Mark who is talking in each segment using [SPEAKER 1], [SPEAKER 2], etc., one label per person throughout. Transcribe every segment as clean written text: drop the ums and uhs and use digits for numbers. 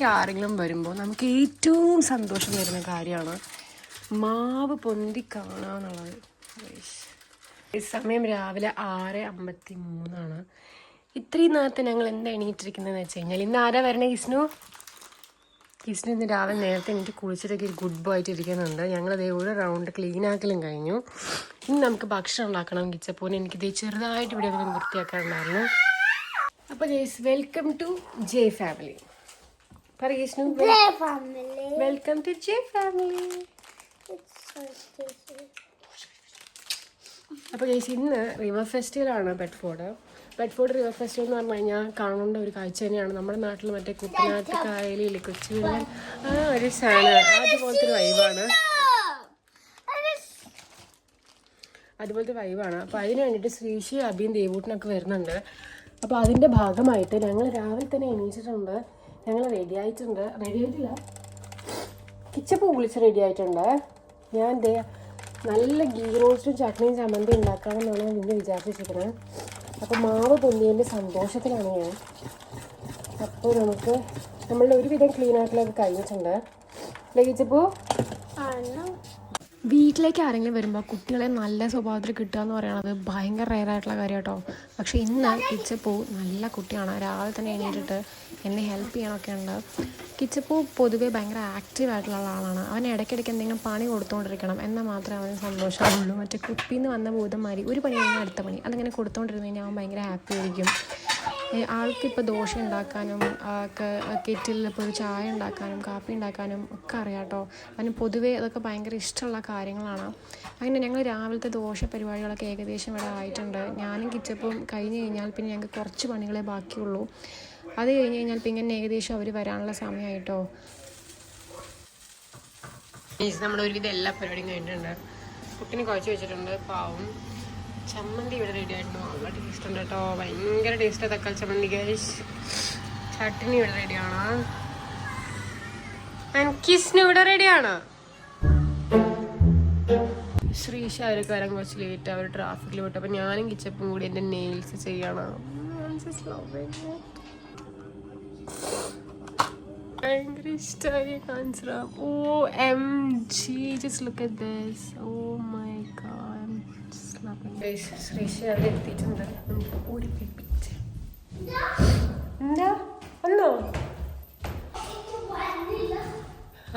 [SPEAKER 1] വീട്ടിലേക്ക് ആരെങ്കിലും വരുമ്പോൾ നമുക്ക് ഏറ്റവും സന്തോഷം വരുന്ന കാര്യമാണ് മാവ് പൊന്തി കാണാന്നുള്ളത്. സമയം രാവിലെ 6:53. ഇത്രയും നേരത്തെ ഞങ്ങൾ എന്താ എണീറ്റിരിക്കുന്നതെന്ന് വെച്ച് കഴിഞ്ഞാൽ, ഇന്ന് ആരാ വരണേ? കിസ്നു ഇന്ന് രാവിലെ നേരത്തെ എനിക്ക് കുളിച്ചിട്ടൊക്കെ ഗുഡ് ബോയ് ആയിട്ട് ഇരിക്കുന്നുണ്ട്. ഞങ്ങളതേ ഒരു റൗണ്ട് ക്ലീൻ ആക്കലും കഴിഞ്ഞു. ഇന്ന് നമുക്ക് ഭക്ഷണം ഉണ്ടാക്കണം. കിച്ചപ്പോന് എനിക്കിത് ചെറുതായിട്ട് ഇവിടെ ഒന്ന് വൃത്തിയാക്കാറുണ്ടായിരുന്നു. അപ്പോൾ വെൽക്കം ടു ജെ ഫാമിലി. പറയൂ വെൽക്കം ടു ജെ ഫാമിലി. അപ്പോൾ ഇന്ന് റിവർ ഫെസ്റ്റിവലാണ് ബെഡ്ഫോർഡ് റിവർ ഫെസ്റ്റിവൽ എന്ന് പറഞ്ഞു കഴിഞ്ഞാൽ കാണേണ്ട ഒരു കാഴ്ച തന്നെയാണ്. നമ്മുടെ നാട്ടിൽ മറ്റേ കുട്ടനാട്ട് കായലിൽ കൊച്ചുവില്ലൻ ഒരു സാധനം അതുപോലത്തെ വൈബാണ്. അപ്പോൾ അതിന് വേണ്ടിയിട്ട് ശ്രീശി അഭിയും ദേവൂട്ടനൊക്കെ വരുന്നുണ്ട്. അപ്പോൾ അതിൻ്റെ ഭാഗമായിട്ട് ഞങ്ങൾ രാവിലെ തന്നെ എണീച്ചിട്ടുണ്ട്. ഞങ്ങൾ റെഡിയായിട്ടില്ല, കിച്ചപ്പ് കുളിച്ച് റെഡി ആയിട്ടുണ്ട്. ഞാൻ നല്ല ഗീ റോസ്റ്റും ചട്നിയും ചമ്മന്തി ഉണ്ടാക്കാമെന്നാണ് ഞാൻ ഇന്ന് വിചാരിച്ചിരിക്കുന്നത്. അപ്പോൾ മാവ് പൊന്നിയതിൻ്റെ സന്തോഷത്തിലാണ് ഞാൻ. അപ്പോൾ നമുക്ക് നമ്മളുടെ ഒരുവിധം ക്ലീൻ ആക്കലൊക്കെ കഴിഞ്ഞിട്ടുണ്ട്. ലഗിച്ചപ്പോൾ വീട്ടിലേക്ക് ആരെങ്കിലും വരുമ്പോൾ കുട്ടികളെ നല്ല സ്വഭാവത്തിൽ കിട്ടുക എന്ന് പറയുന്നത് ഭയങ്കര റെയറായിട്ടുള്ള കാര്യം കേട്ടോ. പക്ഷേ ഇന്ന് കിച്ചപ്പൂ നല്ല കുട്ടിയാണ്. രാവിലെ തന്നെ എണീറ്റിട്ട് എന്നെ ഹെൽപ്പ് ചെയ്യാനൊക്കെ ഉണ്ട്. കിച്ചപ്പൂ പൊതുവേ ഭയങ്കര ആക്റ്റീവായിട്ടുള്ള ആളാണ്. അവൻ ഇടയ്ക്കിടയ്ക്ക് എന്തെങ്കിലും പണി കൊടുത്തുകൊണ്ടിരിക്കണം എന്നാൽ മാത്രമേ അവന് സന്തോഷമുള്ളൂ. മറ്റേ കുപ്പിയിൽ നിന്ന് വന്ന ഭൂതന്മാരി ഒരു പണി കഴിഞ്ഞാൽ അടുത്ത പണി അതിങ്ങനെ കൊടുത്തുകൊണ്ടിരുന്ന് കഴിഞ്ഞാൽ അവൻ ഭയങ്കര ഹാപ്പി ആയിരിക്കും. ആൾക്കിപ്പോൾ ദോശ ഉണ്ടാക്കാനും കെറ്റിൽ ഇപ്പോൾ ഒരു ചായ ഉണ്ടാക്കാനും കാപ്പി ഉണ്ടാക്കാനും ഒക്കെ അറിയാം കേട്ടോ. അവന് പൊതുവേ അതൊക്കെ ഭയങ്കര ഇഷ്ടമുള്ള കാര്യങ്ങളാണ്. അങ്ങനെ ഞങ്ങൾ രാവിലത്തെ ദോശ പരിപാടികളൊക്കെ ഏകദേശം ഇവിടെ ആയിട്ടുണ്ട്. ഞാനും കിച്ചപ്പും കഴിഞ്ഞ് കഴിഞ്ഞാൽ പിന്നെ ഞങ്ങൾക്ക് കുറച്ച് പണികളെ ബാക്കിയുള്ളൂ. അത് കഴിഞ്ഞ് കഴിഞ്ഞാൽ പിന്നെ ഏകദേശം അവർ വരാനുള്ള സമയമായിട്ടോ. നമ്മുടെ ഒരുവിധം എല്ലാ പരിപാടിയും കഴിഞ്ഞിട്ടുണ്ട്. കുട്ടിനെ കുഴച്ച് വെച്ചിട്ടുണ്ട്. പാവം ചമ്മന്തി ഇവിടെ റെഡി ആയിരുന്നു. നല്ല ടേസ്റ്റ് ഉണ്ട് കേട്ടോ, ഭയങ്കര ടേസ്റ്റ്. തക്കാളി ചമ്മന്തി ഗൈസ്. ചട്നി ഇവിടെ റെഡിയാണ്. കിസ്നു ഇവിടെ റെഡിയാണ്. ശ്രീഷ അവരൊക്കെ വരാൻ കുറച്ച് ലേറ്റ്. അവർ ട്രാഫിക്കിൽ വിട്ടു. അപ്പം ഞാനും കിച്ചപ്പും കൂടി എൻ്റെ നെയിൽസ് ചെയ്യണം. ഭയങ്കര ഇഷ്ടമായി കാണിച്ചാൽ. OMG, just look at this. Oh my god, just loving it. Sreesha അവിടെ എത്തിയിട്ടുണ്ട്. നമുക്ക് ഓടി പിടിപ്പിച്ച് എന്താ ഒന്നോ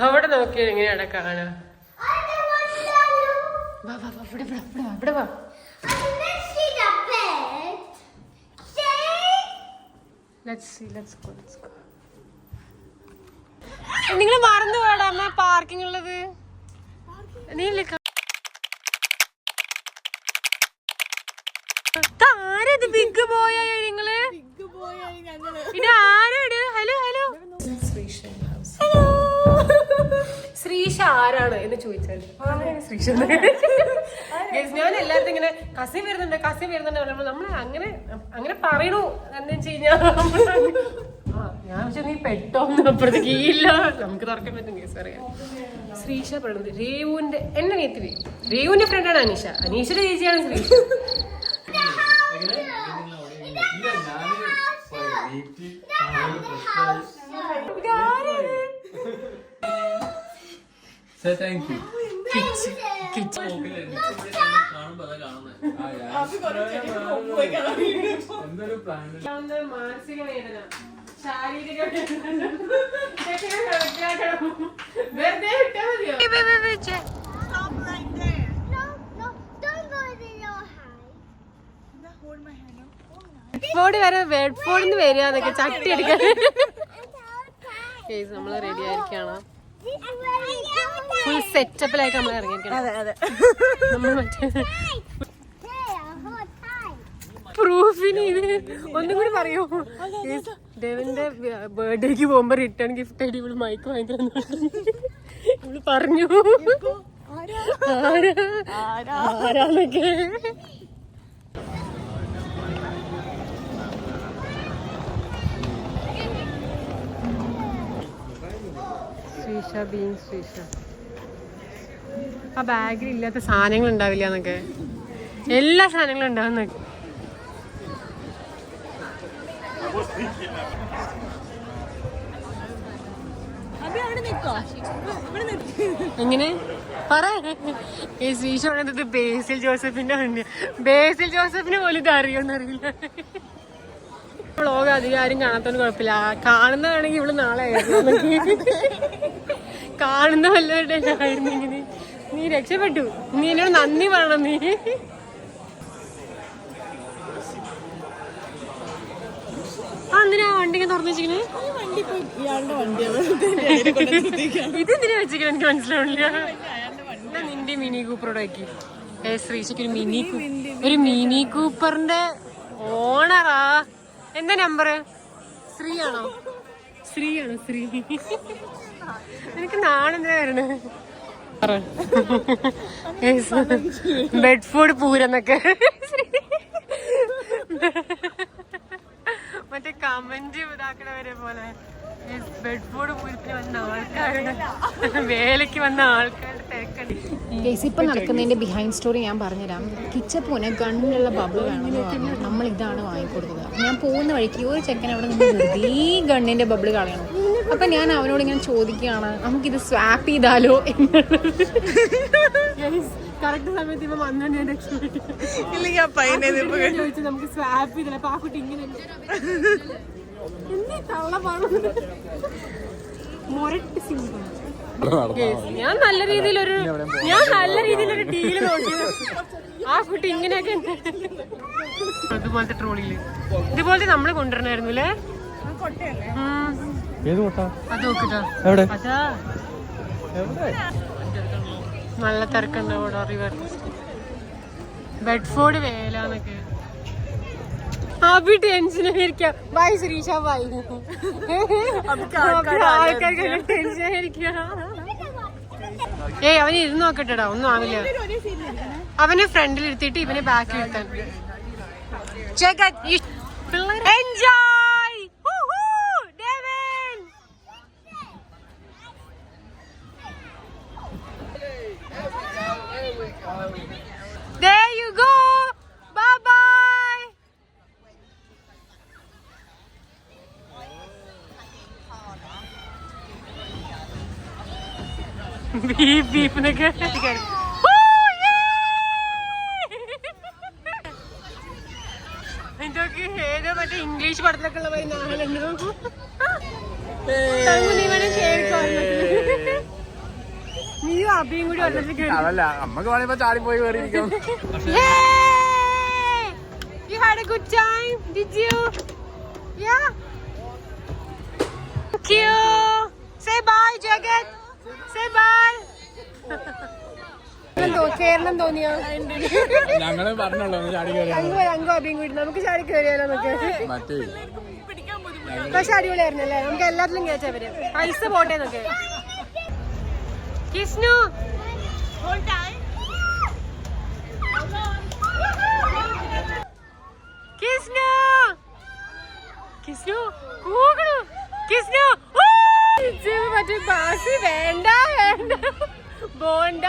[SPEAKER 1] അവിടെ നോക്കിയാൽ എങ്ങനെയാണ് കാണുക. ഇവിടെ വാ. Let's go. നിങ്ങൾ മറന്നു പോടാ അമ്മ പാർക്കിംഗ് ഉള്ളത്. ആരത് ബിഗ് ബോയ് ആയോ നിങ്ങള്? ഇത് ആരാണ്? ഹലോ ശ്രീഷ ആരാണ് എന്ന് ചോദിച്ചാൽ ശ്രീഷ. ഞാൻ എല്ലാവരും ഇങ്ങനെ കസിൻ വരുന്നുണ്ട് പറയുമ്പോൾ നമ്മൾ അങ്ങനെ പറയണു എന്താ വെച്ച് കഴിഞ്ഞാൽ ഞാൻ പക്ഷെ നീ പെട്ടോന്ന് അപ്പുറത്തേക്ക് ഇല്ല, നമുക്ക് തുറക്കാൻ പറ്റും കേസ് അറിയാം. ശ്രീഷ പറയുന്നത് രേവുവിന്റെ എന്നെ നീത്തി രേവുവിന്റെ ഫ്രണ്ടാണ് അനീഷയുടെ ചേച്ചിയാണ് ശ്രീഷ. മാനസിക വേദന, ശാരീരിക വെറുതെ വിട്ടാ മതിയോ? ഹെഡ്ഫോണിന്ന് വരിക എന്നൊക്കെ ചട്ടി എടുക്കാൻ. നമ്മള് റെഡി ആയിരിക്കാണ്. ഫുൾ സെറ്റപ്പിലായിട്ട് നമ്മൾ ഇറങ്ങിയിരിക്കണം. നമ്മൾ മറ്റേ പ്രൂഫിന് ഇത് ഒന്നും കൂടി പറയൂ. ദേവന്റെ ബർത്ത്ഡേക്ക് പോകുമ്പോ റിട്ടേൺ ഗിഫ്റ്റ് ആയിട്ട് ഇവള് മൈക്ക് വാങ്ങിക്കണം ഇവള് പറഞ്ഞു. ആരാന്നൊക്കെ ശ്രീഷ ആ ബാഗിൽ ഇല്ലാത്ത സാധനങ്ങൾ ഉണ്ടാവില്ല എന്നൊക്കെ. എല്ലാ സാധനങ്ങളും ഉണ്ടാവുന്നൊക്കെ. എങ്ങനെ പറ. ശ്രീശ പറയുന്നത് ബേസിൽ ജോസഫിന്റെ വണ്ടി. ബേസിൽ ജോസഫിന് പോലും ഇത് അറിയുമെന്നറിയില്ല. വ്ളോഗ് അധികം ആരും കാണാത്തോണ്ട് കുഴപ്പമില്ല. കാണുന്നതാണെങ്കിൽ ഇവള് നാളെ കാണുന്ന വല്ലവരുടെ ആയിരുന്നു. ഇങ്ങനെ നീ രക്ഷപ്പെട്ടു. നീ എന്നോട് നന്ദി പറയണം. നീ എന്തിനാ വണ്ടിക്ക് തുറന്നു വെച്ചിങ്ങനെ? ഇതെന്തിനാ വെച്ചിരിക്കണ എനിക്ക് മനസ്സിലാവില്ല. നിന്റെ മിനി കൂപ്പറോടെ വെക്കി. ശ്രീശയ്ക്ക് ഒരു മിനി കൂപ്പറിന്റെ ഓണറാ. എന്താ നമ്പറ്? ശ്രീ ആണോ? ശ്രീ എനിക്ക് നാണെന്തിനാ വരണേ? ബെഡ്ഫോർഡ് പൂരെന്നൊക്കെ മറ്റേ കമന്റ് ഇതാക്കണവരെ പോലെ ബെഡ്ഫോർഡ് പൂരത്തിന് വന്ന ആൾക്കാരുടെ വേലയ്ക്ക് വന്ന ആൾക്കാരുടെ തിരക്കണ്ടി.
[SPEAKER 2] ഇപ്പൊ നടക്കുന്നതിന്റെ ബിഹൈൻഡ് സ്റ്റോറി ഞാൻ പറഞ്ഞുതരാം. കിച്ചപ്പൂനെ ഗണ്ണിലുള്ള ബബിൾ വേണമെന്ന് പറഞ്ഞു നമ്മൾ ഇതാണ് വാങ്ങിക്കൊടുത്തത്. ഞാൻ പോകുന്ന വഴിക്ക് ഒരു ചെക്കൻ അവിടെ നിന്ന് ഈ ഗണ്ണിന്റെ ബബിൾ കളയണം. അപ്പൊ ഞാൻ അവനോട് ഇങ്ങനെ ചോദിക്കുകയാണ്, നമുക്കിത് സ്വാപ്പ് ചെയ്താലോ എന്നുള്ളത്.
[SPEAKER 1] കറക്റ്റ് സമയത്ത് ഇപ്പൊ വന്നോണ്ട് ഞാൻ രക്ഷപ്പെട്ടു. നമുക്ക് സ്വാപ്പ് ചെയ്തില്ല. അപ്പൊ ആ കുട്ടി ഇങ്ങനെ എന്തീ തള്ള പറഞ്ഞു മൊരട്ട് സിംഗിൾ. ഞാൻ നല്ല രീതിയിലൊരു ഡീല് നോക്കി. ആ കുട്ടി ഇങ്ങനെയൊക്കെ അതുപോലത്തെ ട്രോളിയില് ഇതുപോലത്തെ നമ്മള് കൊണ്ടുവരണായിരുന്നു അല്ലേ? അത് നോക്കിട്ടാ അതാ നല്ല തിരക്കുണ്ടാവും റിവർ ബെഡ്ഫോർഡ് വേലാന്നൊക്കെ. അഭി ടെൻഷനായിരിക്കാം. Bye Sreesha bye. ആൾക്കാർക്ക് ടെൻഷനായിരിക്കാം. അവന് ഇരുന്ന് നോക്കട്ടെടാ, ഒന്നും ആവില്ല. അവനെ ഫ്രണ്ടിൽ ഇരുത്തിയിട്ട് ഇവനെ ബാക്കിൽ ഇരുത്താൻ. Enjoy. There you go. Bye bye. Beep beep nake. എന്തൊക്കെ ഏതോ മറ്റേ ഇംഗ്ലീഷ് പടത്തിലൊക്കെ ഉള്ള പോയി നാളുണ്ടോ. നീ വേണേ കേൾക്കോ. നീയും അഭിയും കൂടി
[SPEAKER 3] ചാടിപ്പോയി കയറിയിരിക്കും.
[SPEAKER 1] You had a good time, did you? Yeah. Thank you. Say bye, Jagat. Say bye. Keralam തോന്നിയോ?
[SPEAKER 3] ഞങ്ങള് പറഞ്ഞോളൂ ചാടി
[SPEAKER 1] അങ്കോ അഭിയും കൂടി നമുക്ക് ചാടി കയറിയാലോ എന്നൊക്കെ. പക്ഷെ അടിപൊളിയായിരുന്നല്ലേ? നമുക്ക് എല്ലാത്തിലും കേട്ടാ വരും. പൈസ പോട്ടേന്നൊക്കെ. കിസ്നു കിസ്നു കിസ്നു കൂകണു. കിസ്നു മറ്റേ ബാസി വേണ്ട ബോണ്ട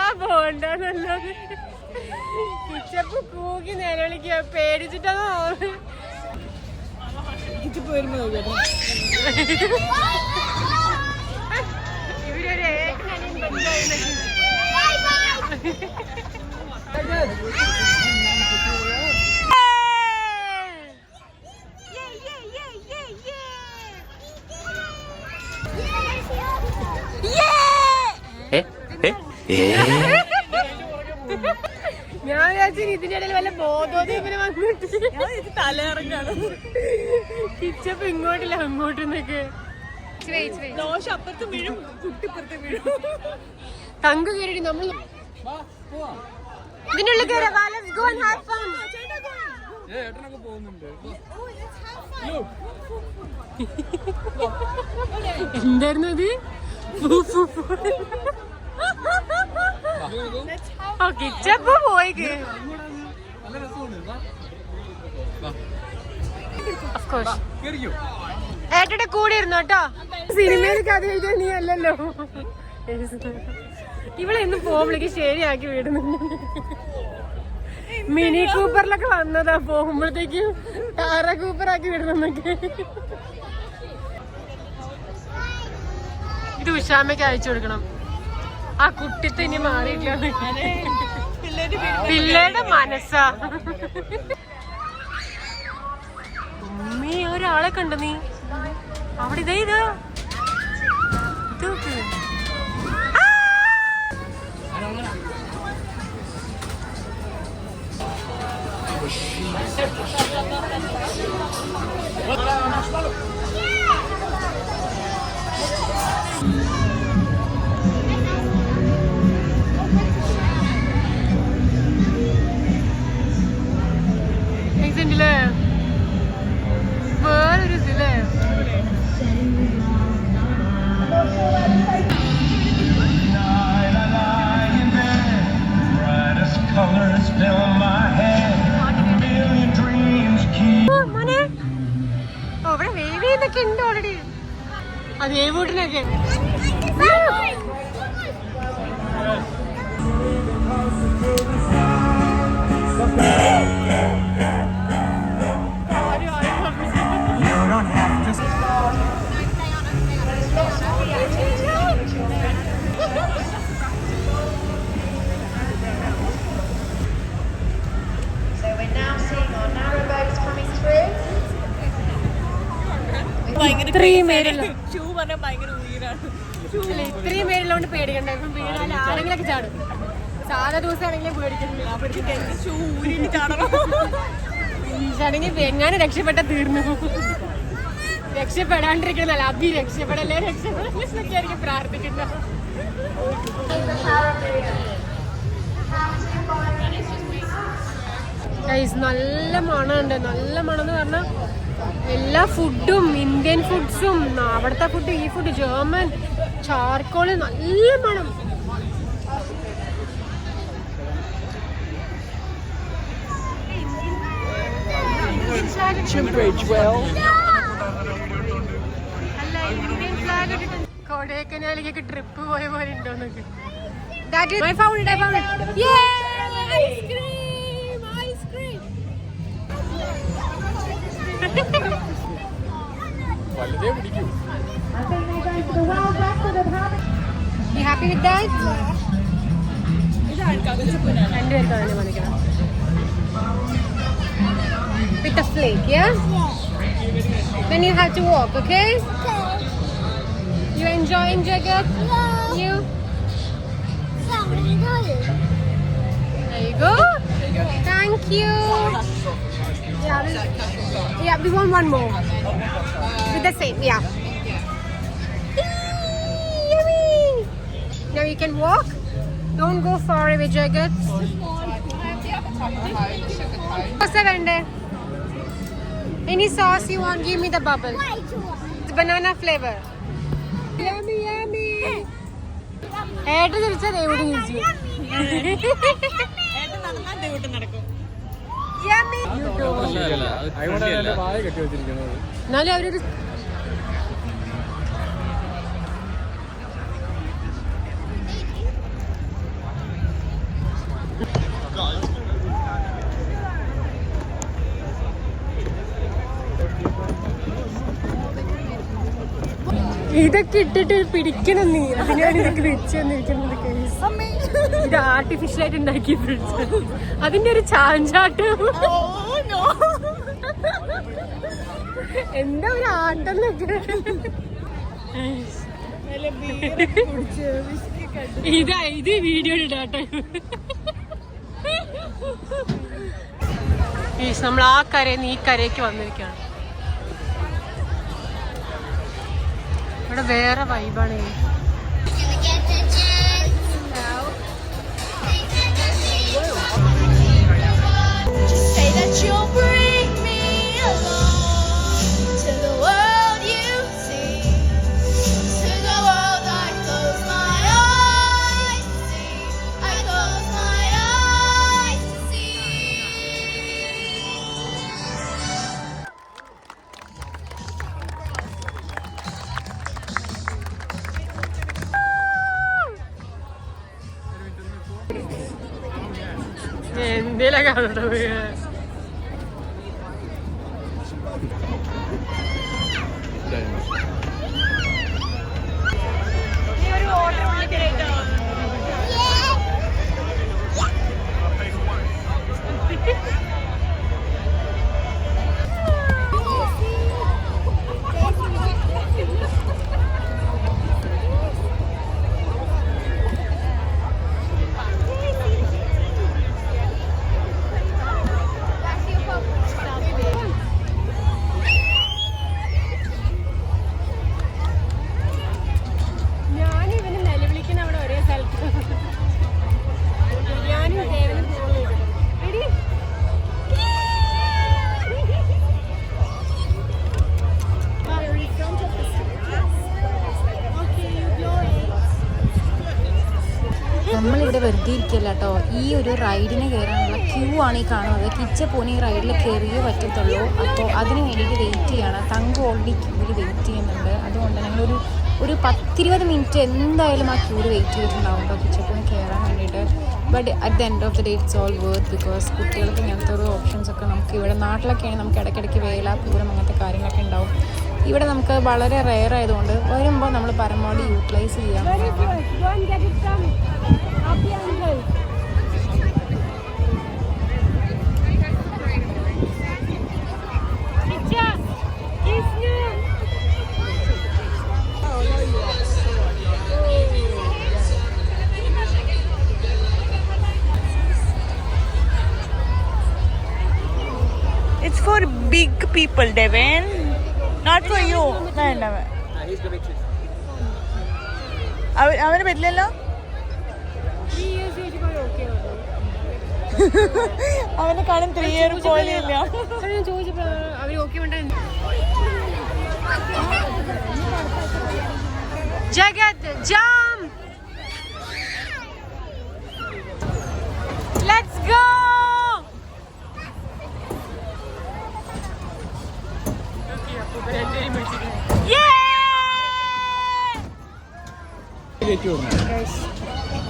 [SPEAKER 1] കിച്ചപ്പ് കൂകി നിലവിളിക്കുക. പേടിച്ചിട്ടാണോ? ഇവരൊരു ഞാൻ വിചാരിച്ചു ഇതിന്റെ ഇടയിൽ വല്ല ബോധോദയം വന്നിട്ട് തലയിറങ്ങാണ്. കിച്ചപ്പ് ഇങ്ങോട്ടില്ല അങ്ങോട്ടെന്നൊക്കെ. അപ്പുറത്ത് വീഴും, കുട്ടിപ്പുറത്ത് വീഴും. തങ്ക് കയറി നമ്മൾ ഇതിനുള്ളിൽ കയറി. എന്തായിരുന്നു അത്? കിച്ചപ്പ് പോയി. ഏട്ടയുടെ കൂടെ ഇരുന്നു കേട്ടോ. സിനിമയിൽ കഥ എഴുതാൻ നീ അല്ലല്ലോ. ഇവിടെ ഇന്ന് പോകുമ്പോഴേക്ക് ശരിയാക്കി വിടുന്നുണ്ട്. മിനി കൂപ്പറിലൊക്കെ വന്നതാ, പോകുമ്പോഴത്തേക്കും ടാറ കൂപ്പർ ആക്കി വിടുന്നൊക്കെ. ഇത് ഉഷാമ്മയ്ക്ക് അയച്ചു കൊടുക്കണം. ആ കുട്ടിത്തെ ഇനി മാറിയിട്ടില്ല. പിള്ളേരുടെ മനസ്സാ. ഉമ്മി ഒരാളെ കണ്ട നീ അവിടെ. ഇതേ ഇത് ില്ലേ വേറൊരു ഇതില്ലേ. അവിടെ വേവിന്നൊക്കെ ഉണ്ട് ഓൾറെഡി. അത് വേവൂട്ടിനൊക്കെ ഇത്രയും പേരുള്ളതുകൊണ്ട് പേടിക്കണ്ട. ഇപ്പം വീണാൽ ആരെങ്കിലൊക്കെ ചാടും. സാധാ ദിവസമാണെങ്കിലും പേടിക്കുന്നില്ല. ചാണെങ്കിൽ എങ്ങാനും രക്ഷപ്പെട്ട തീർന്നു. രക്ഷപ്പെടാണ്ടിരിക്കുന്നല്ല, അഭി രക്ഷപ്പെടല്ലേ രക്ഷപ്പെടാൻ പ്രാർത്ഥിക്കുന്ന. നല്ല മണമുണ്ട്. നല്ല മണം എന്ന് പറഞ്ഞാൽ എല്ലാ ഫുഡും, ഇന്ത്യൻ ഫുഡ്സും, അവിടുത്തെ ഫുഡ്, ഈ ഫുഡ്, ജർമ്മൻ ചാർക്കോള്, നല്ല മണം. കൊടൈക്കനാലിലേക്ക് ട്രിപ്പ് പോയ പോലെ ഉണ്ടോന്നൊക്കെ. You happy with that? With the flake, yeah? Then you have to walk, okay? You enjoying, Jagat? You? There you go. Thank you. Yeah, we want one more. With the same, yeah. Yummy! Now you can walk. Don't go far away, Jagat. What's that under? Any sauce you want? Give me the bubble. It's banana flavor. Yummy, yummy. ഏട്ടൻ തിരിച്ചാൽ എവിടെ തിരിച്ചു. എന്നാലും അവരൊരു ഇതൊക്കെ ഇട്ടിട്ട് പിടിക്കണം നീ. അതിനാണ് ഇതൊക്കെ വെച്ച് തന്നിരിക്കുന്നത്. ഇത് ആർട്ടിഫിഷ്യലായിട്ട് ഉണ്ടാക്കിയ ഫ്രിഡ്ജ്. അതിന്റെ ഒരു ചാഞ്ചാട്ട്. എന്താ ഒരു ആട്ടെന്നൊക്കെ. ഇത് വീഡിയോ ഇടാട്ടോ. നമ്മൾ ആ കരയിൽ ഈ കരയ്ക്ക് വന്നിരിക്കുകയാണ്. ഇവിടെ വേറെ വൈബാണ്. എന്തേലും കാണട്ടോ.
[SPEAKER 2] വെറുതെ ഇരിക്കില്ല കേട്ടോ. ഈ ഒരു റൈഡിന് കയറാനുള്ള ക്യൂ ആണ് ഈ കാണുന്നത്. കിച്ചപ്പൂന് ഈ റൈഡിൽ കയറിയേ പറ്റത്തുള്ളൂ. അപ്പോൾ അതിന് വേണ്ടിയിട്ട് വെയിറ്റ് ചെയ്യണം. തങ്ക ഓൾറെഡി ക്യൂവിൽ വെയിറ്റ് ചെയ്യുന്നുണ്ട്. അതുകൊണ്ട് ഞങ്ങളൊരു 10-20 മിനിറ്റ് എന്തായാലും ആ ക്യൂവിൽ വെയിറ്റ് ചെയ്തിട്ടുണ്ടാവും കേട്ടോ കിച്ചപ്പൂന് കയറാൻ വേണ്ടിയിട്ട്. But at the end of the day it's all worth, because കുട്ടികൾക്ക് ഇങ്ങനത്തെ ഒരു ഓപ്ഷൻസൊക്കെ നമുക്ക് ഇവിടെ നാട്ടിലൊക്കെയാണെങ്കിൽ നമുക്ക് ഇടയ്ക്കിടയ്ക്ക് വേല പൂരം അങ്ങനത്തെ കാര്യങ്ങളൊക്കെ ഉണ്ടാവും. ഇവിടെ നമുക്ക് വളരെ റെയർ ആയതുകൊണ്ട് വരുമ്പോൾ നമ്മൾ പരമാവധി യൂട്ടിലൈസ് ചെയ്യാം.
[SPEAKER 4] It's for big people, Devin. Not for you. വേണ്ട അവന് പറ്റില്ലല്ലോ. അവനെ കാണാൻ 3 year പോലെയില്ല.
[SPEAKER 1] Jagat jam, let's go.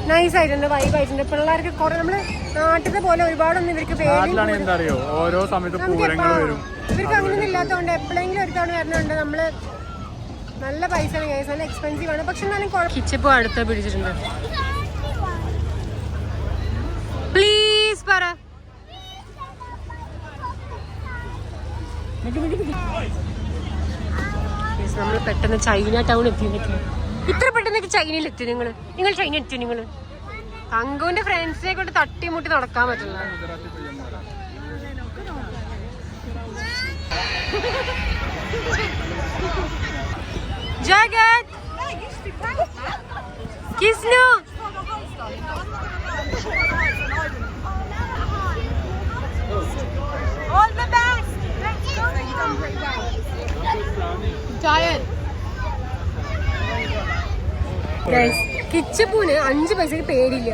[SPEAKER 1] Nice ആയിട്ടുണ്ട്, വൈബ് ആയിട്ടുണ്ട്. പിള്ളേർക്ക് കുറെ നമ്മള് നാട്ടിലെ പോലെ ഒരുപാടൊന്നും ഇവർക്ക്
[SPEAKER 3] എന്താ അറിയോ, ഓരോ സമയത്ത് പൂരങ്ങൾ വരും.
[SPEAKER 1] ഇവർക്ക് അങ്ങനെയൊന്നും ഇല്ലാത്തതുകൊണ്ട് എപ്പോഴെങ്കിലും ഒരു തവണ വരുന്നുണ്ട്. നമ്മള് നല്ല പൈസ ആണ് ഗൈസ്, നല്ല എക്സ്പെൻസീവ് ആണ്. പക്ഷെ എന്നാലും കിച്ചപ്പോ അടുത്ത പിടിച്ചിട്ടുണ്ട്. പ്ലീസ് പറ. നമ്മൾ പെട്ടെന്ന് ചൈന ടൗൺ എത്തി. ഇത്ര പെട്ടെന്നൊക്കെ ചൈനയിൽ എത്തി നിങ്ങൾ ചൈന എത്തി. നിങ്ങൾ തങ്കുവിന്റെ ഫ്രണ്ട്സിനെ കൊണ്ട് തട്ടിമുട്ടി നടക്കാൻ പറ്റില്ല. ജഗത് കിസ്നു all the best. കിച്ചപ്പൂന് 5 പൈസക്ക് പേടില്ല.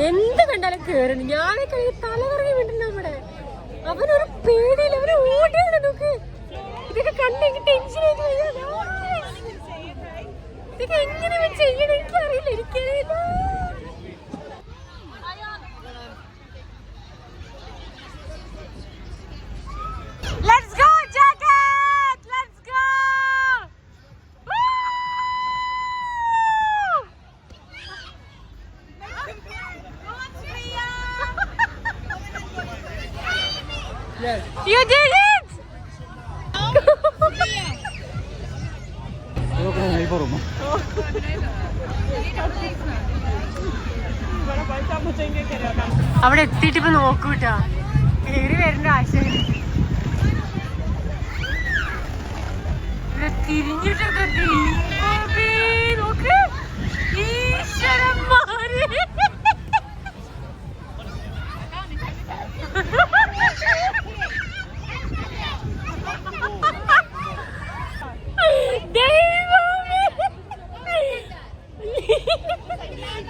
[SPEAKER 1] എന്ത് കണ്ടാലും കേറണം. ഞാനൊക്കെ തലകറങ്ങി വീട്ടിൽ നമ്മുടെ അവനൊരു പേടിയില്ല. അവന് ഓടിയാണ്. നോക്ക്, ഇതൊക്കെ കണ്ടെങ്കിൽ ടെൻഷൻ ആയിട്ട് ഇതൊക്കെ എങ്ങനെ ചെയ്യണം എനിക്കറിയില്ല. എനിക്കറിയില്ല. Let's go, Jagat! Let's go! Woo! Yes. You did it! അവിടെ എത്തിയിട്ട് ഇപ്പൊ നോക്കൂട്ടാ, കേറി വരേണ്ട ആശയം. തിരിഞ്ഞിട്ടൊക്കെ നോക്ക്, ഈശ്വരന്മാര്.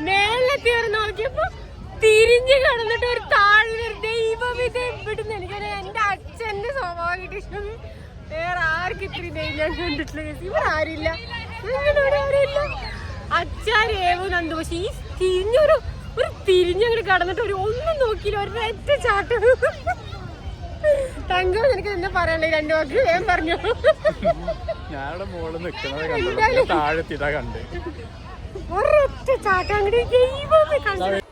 [SPEAKER 1] മേലെത്തി വരെ നോക്കിയപ്പോ തിരിഞ്ഞു കിടന്നിട്ട് ഒരു താഴ്ന്ന ദൈവം. ഇത് എവിടുന്ന് എനിക്കറിയാം. എന്റെ അച്ഛന്റെ സ്വഭാവം കിട്ടിയ വേറെ ആർക്കും ഇത്തിരി ഞാൻ കണ്ടിട്ടില്ല. ഇവരാരില്ല, ഇവരാരില്ല. അച്ഛാരേവോ നന്ദു. പക്ഷെ ഈ തിരിഞ്ഞൊരു തിരിഞ്ഞങ്ങോട്ട് കടന്നിട്ട് ഒന്നും നോക്കിയില്ല, ഒരൊറ്റ ചാട്ടം. തങ്കം, നിനക്ക് എന്താ പറയാനുള്ളത്? 2 വാക്ക് വേഗം പറഞ്ഞു.
[SPEAKER 3] ഞാൻ താഴെത്തിതാ കണ്ട്
[SPEAKER 1] ഒരൊറ്റ ചാട്ടം അങ്ങോട്ട് ദൈവം.